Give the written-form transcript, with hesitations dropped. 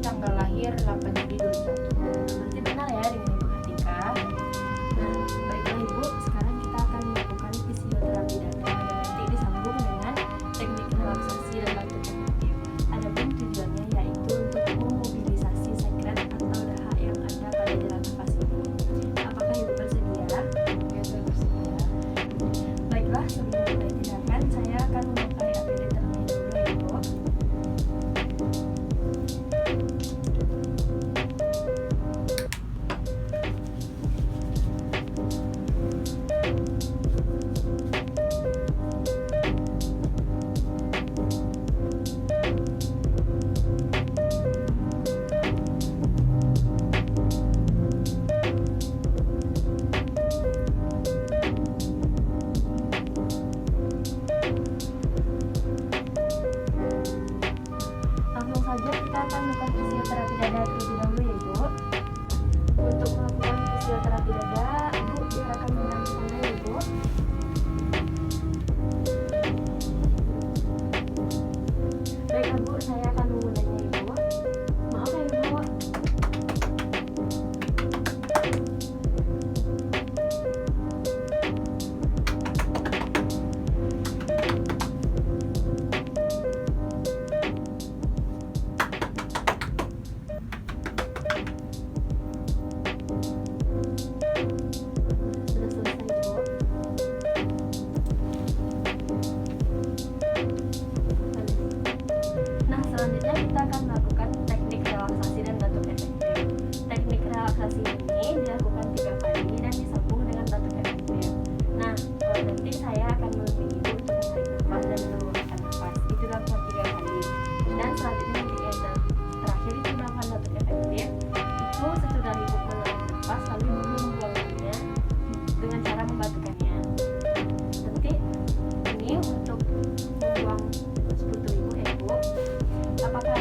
tanggal lahir 8 Juli 2001. Berarti benar ya dengan Ibu Kartika. Nah, baiklah Ibu, sekarang kita akan melakukan fisioterapi dada dan nanti disambung dengan teknik relaksasi dan batuk efektif. Adapun tujuannya yaitu untuk memobilisasi sekret atau dahak yang ada pada jalan nafas ini. Apakah Ibu bersedia? Ya, saya bersedia. Baiklah, sebelum mulai tindakan, saya akan memakai APD terlebih dahulu ya Ibu. Langsung saja kita akan melakukan fisioterapi dada terlebih dahulu ya Ibu. Untuk melakukan fisioterapi dada, Ibu silakan mengambil ya Ibu. Baiklah Bu, saya akan memulainya Ibu. Maaf ya Ibu. Sudah selesai Ibu. Nah, selanjutnya kita akan melakukan teknik relaksasi dan batuk efektif. Teknik relaksasi ini dilakukan 3 kali dan disambung dengan batuk efektif. Nah, nanti saya akan membimbing Ibu untuk menarik nafas dan menurunkan nafas. Itu dilakukan 3 kali. Dan selanjutnya nanti yang terakhir itu melakukan batuk efektif. Itu sesudah Ibu menarik nafas lalu Ibu membuangnya dengan cara membatukannya. Nanti ini untuk membuang sekutu Ibu, Ibu, apakah